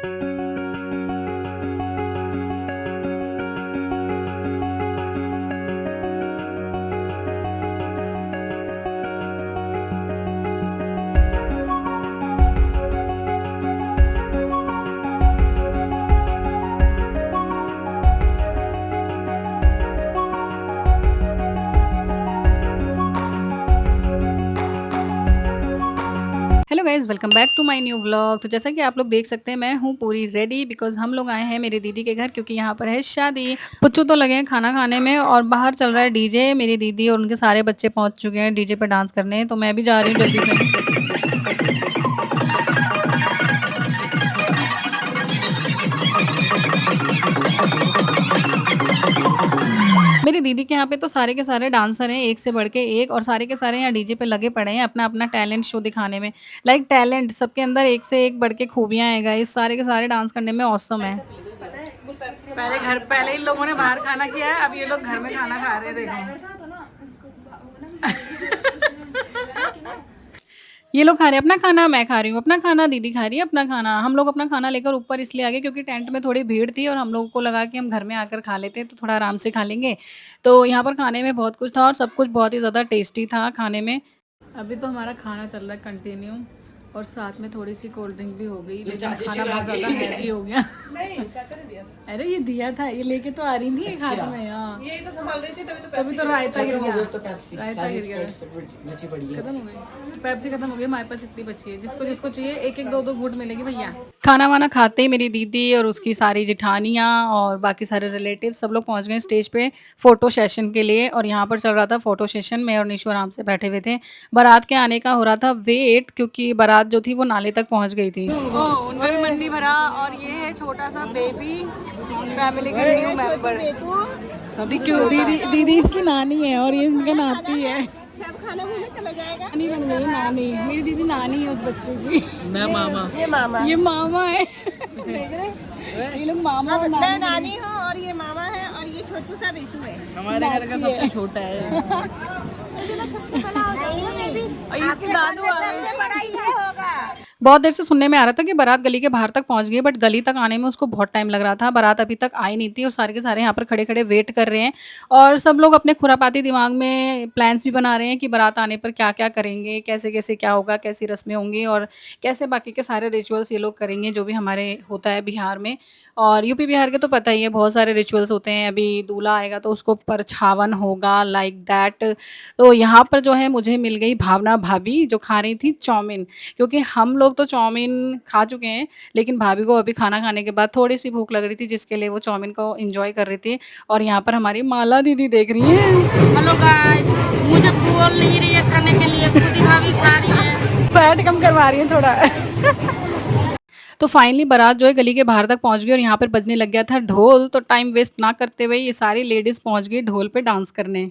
Hello guys, welcome back to my new vlog. तो जैसा कि आप लोग देख सकते हैं, मैं हूँ पूरी रेडी बिकॉज़ हम लोग आए हैं मेरी दीदी के घर, क्योंकि यहाँ पर है शादी। पुच्चू तो लगे हैं खाना खाने में और बाहर चल रहा है डीजे। मेरी दीदी और उनके सारे बच्चे पहुँच चुके हैं डीजे पे डांस करने, तो मैं भी जा रही हूँ जल्दी से। मेरी दीदी के यहाँ पे तो सारे के सारे डांसर हैं, एक से बढ़ के एक, और सारे के सारे यहाँ डीजे पे लगे पड़े हैं अपना-अपना टैलेंट शो दिखाने में। लाइक टैलेंट सबके अंदर एक से एक बढ़ के खूबियाँ हैं गाइस, सारे के सारे डांस करने में ऑसम है। पहले इन लोगों ने बाहर खाना किया है, अब ये लोग घर में खाना खा रहे हैं, देखो। ये लोग खा रहे हैं अपना खाना, मैं खा रही हूँ अपना खाना, दीदी खा रही है अपना खाना। हम लोग अपना खाना लेकर ऊपर इसलिए आ गए क्योंकि टेंट में थोड़ी भीड़ थी और हम लोगों को लगा कि हम घर में आकर खा लेते हैं तो थोड़ा आराम से खा लेंगे। तो यहाँ पर खाने में बहुत कुछ था और सब कुछ बहुत ही ज़्यादा टेस्टी था खाने में। अभी तो हमारा खाना चल रहा है कंटिन्यू और साथ में थोड़ी सी कोल्ड ड्रिंक भी हो गई, लेकिन खाना बहुत ज़्यादा हैवी हो गया। नहीं, चाचा ने दिया था। अरे ये दिया था, ये लेके तो आ रही थी एक हाथ में। हाँ, ये तो संभाल रही थी, तभी तो रायता गिर गया। रायता गिर गया, खत्म हो गई पेप्सी, खत्म हो गई। हमारे पास इतनी बची है, जिसको जिसको चाहिए एक एक दो दो घूंट मिलेगी भैया। खाना वाना खाते ही मेरी दीदी और उसकी सारी जिठानियाँ और बाकी सारे रिलेटिव सब लोग पहुँच गए स्टेज पे फ़ोटो सेशन के लिए। और यहाँ पर चल रहा था फ़ोटो सेशन, मैं और निशु आराम से बैठे हुए थे। बारात के आने का हो रहा था वेट, क्योंकि बारात जो थी वो नाले तक पहुँच गई थी। ओह, उनका भी मन नहीं भरा। और ये है छोटा सा बेबी, फैमिली का न्यू मेंबर। दीदी इसकी नानी है और ये इनका नाती है। खाना घूमने चला जाएगा। नानी बन गई, नानी। मेरी दीदी नानी है उस बच्चे की। मैं मामा। ये मामा है। देख रहे ये लोग मामा और नानी। मैं नानी हूँ और ये मामा है और ये छोटू सा बेटू है। हमारे घर का सबसे छोटा है। और इसके दादू आ गए। बहुत देर से सुनने में आ रहा था कि बारात गली के बाहर तक पहुंच गई, बट गली तक आने में उसको बहुत टाइम लग रहा था। बारात अभी तक आई नहीं थी और सारे के सारे यहाँ पर खड़े-खड़े वेट कर रहे हैं और सब लोग अपने खुरापाती दिमाग में प्लान्स भी बना रहे हैं कि बारात आने पर क्या-क्या करेंगे, कैसे-कैसे क्या होगा, कैसी रस्में होंगी और कैसे बाकी के सारे रिचुअल्स ये लोग करेंगे जो भी हमारे होता है बिहार में। और यूपी बिहार के तो पता ही है, बहुत सारे रिचुअल्स होते हैं। अभी दूल्हा आएगा तो उसको परछावन होगा, लाइक दैट। तो यहाँ पर जो है मुझे मिल गई भावना भाभी, जो खा रही थी चाउमीन, क्योंकि हम लोग तो चाउमीन खा चुके हैं, लेकिन भाभी को अभी खाना खाने के बाद थोड़ी-सी भूख लग रही थी, जिसके लिए वो चाउमीन को एन्जॉय कर रही थी। और यहाँ पर हमारी माला दीदी देख रही हैं। हेलो गाइस, मुझे बोल नहीं रही है खाने के लिए, खुद ही भाभी खा रही है। फैट कम करवा रही हैं थोड़ा। तो फाइनली बारात जो है गली के बाहर तक पहुँच गई और यहाँ पर बजने लग गया था ढोल। तो टाइम वेस्ट ना करते हुए ये सारी लेडीज़ पहुँच गई ढोल पे डांस करने।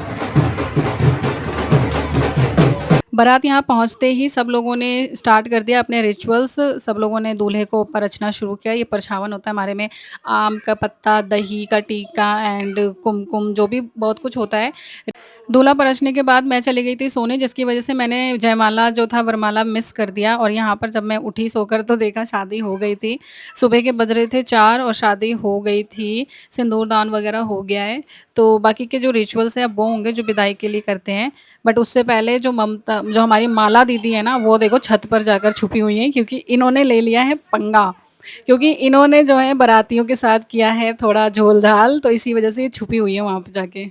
बारात यहाँ पहुँचते ही सब लोगों ने स्टार्ट कर दिया अपने रिचुअल्स। सब लोगों ने दूल्हे को परछना शुरू किया। ये परछावन होता है हमारे में, आम का पत्ता, दही का टीका एंड कुमकुम, जो भी बहुत कुछ होता है। दूल्हा परछने के बाद मैं चली गई थी सोने, जिसकी वजह से मैंने जयमाला जो था वरमाला मिस कर दिया। और यहाँ पर जब मैं उठी सोकर तो देखा शादी हो गई थी। सुबह के बज रहे थे 4 और शादी हो गई थी। सिंदूरदान वगैरह हो गया है। तो बाकी के जो रिचुअल्स हैं अब वो होंगे जो विदाई के लिए करते हैं। बट उससे पहले जो हमारी माला दीदी है ना, वो देखो छत पर जाकर छुपी हुई हैं, क्योंकि इन्होंने ले लिया है पंगा। क्योंकि इन्होंने जो है बारातियों के साथ किया है थोड़ा झोल-झाल, तो इसी वजह से ये छुपी हुई है वहाँ पे जाके।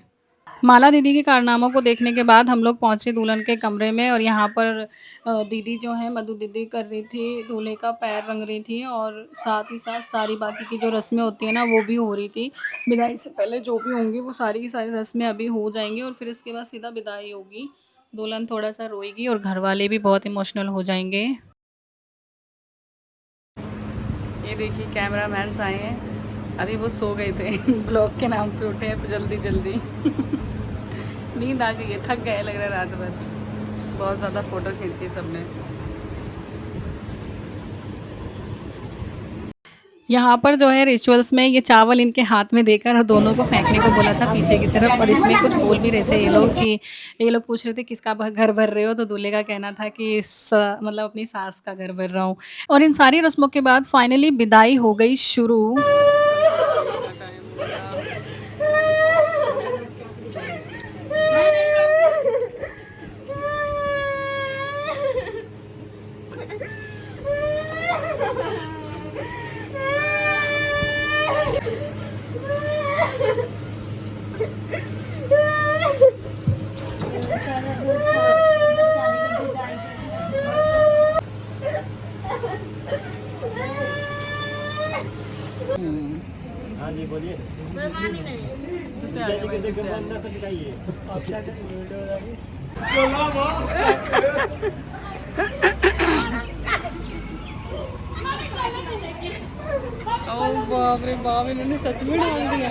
माला दीदी के कारनामों को देखने के बाद हम लोग पहुँचे दुल्हन के कमरे में और यहाँ पर दीदी जो है मधु दीदी कर रही थी, दूल्हे का पैर रंग रही थी और साथ ही साथ सारी बाकी की जो रस्में होती हैं ना वो भी हो रही थी। विदाई से पहले जो भी होंगी वो सारी की सारी रस्में अभी हो जाएँगी और फिर इसके बाद सीधा विदाई होगी। दुल्हन थोड़ा-सा रोएगी और घरवाले भी बहुत इमोशनल हो जाएँगे। ये देखिए कैमरामैन्स आए हैं, अभी वो सो गए थे। ब्लॉग के नाम पे उठे हैं जल्दी-जल्दी। नींद आ गई है, थक गए लग रहा है रात भर, बहुत ज़्यादा फ़ोटो खींची सबने। यहाँ पर जो है रिचुअल्स में ये चावल इनके हाथ में देकर और दोनों को फेंकने को बोला था पीछे की तरफ, और इसमें कुछ बोल भी रहे थे ये लोग कि ये लोग पूछ रहे थे किसका घर भर रहे हो, तो दूल्हे का कहना था कि मतलब अपनी सास का घर भर रहा हूँ। और इन सारी रस्मों के बाद फाइनली विदाई हो गई शुरू। हाँ जी बोलिए। बेईमानी नहीं। ओह बाप रे बाप, इन्होंने सच में डाल दिया।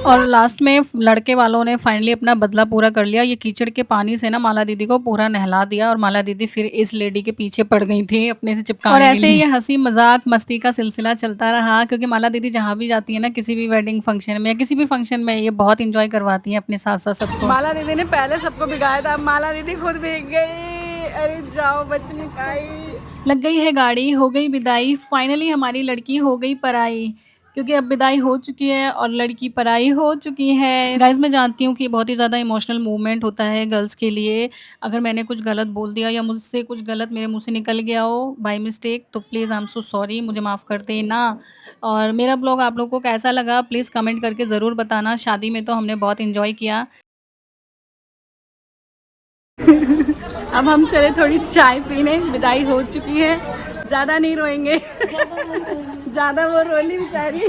और लास्ट में लड़के वालों ने फाइनली अपना बदला पूरा कर लिया। ये कीचड़ के पानी से ना माला दीदी को पूरा नहला दिया और माला दीदी फिर इस लेडी के पीछे पड़ गई थी अपने से चिपकाने के लिए। और ऐसे ये हंसी मजाक मस्ती का सिलसिला चलता रहा, क्योंकि माला दीदी जहाँ भी जाती है ना, किसी भी वेडिंग फंक्शन में या किसी भी फंक्शन में, ये बहुत इंजॉय करवाती है अपने साथ साथ सबको। माला दीदी ने पहले सबको भिगाया था, माला दीदी खुद भीग गई। अरे जाओ बचनी खाई। लग गई है गाड़ी, हो गई विदाई, फाइनली हमारी लड़की हो गई पराई, क्योंकि अब विदाई हो चुकी है और लड़की पराई हो चुकी है। गाइज़ मैं जानती हूँ कि बहुत ही ज़्यादा इमोशनल मूवमेंट होता है गर्ल्स के लिए। अगर मैंने कुछ गलत बोल दिया या मुझसे कुछ गलत मेरे मुँह से निकल गया हो बाय मिस्टेक, तो please I am so sorry, मुझे माफ़ कर देना। और मेरा ब्लॉग आप लोगों को कैसा लगा प्लीज़ कमेंट करके ज़रूर बताना। शादी में तो हमने बहुत एंजॉय किया। अब हम चले थोड़ी चाय पीने, विदाई हो चुकी है, ज़्यादा नहीं रोएंगे। ज़्यादा वो रोली बेचारी।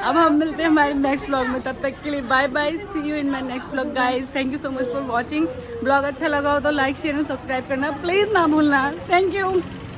अब हम मिलते हैं हमारे नेक्स्ट ब्लॉग में, तब तक के लिए bye bye, see you in my next blog guys. Thank you so much for watching. Blog अच्छा लगा हो तो लाइक शेयर एंड सब्सक्राइब करना प्लीज़ ना भूलना। Thank you.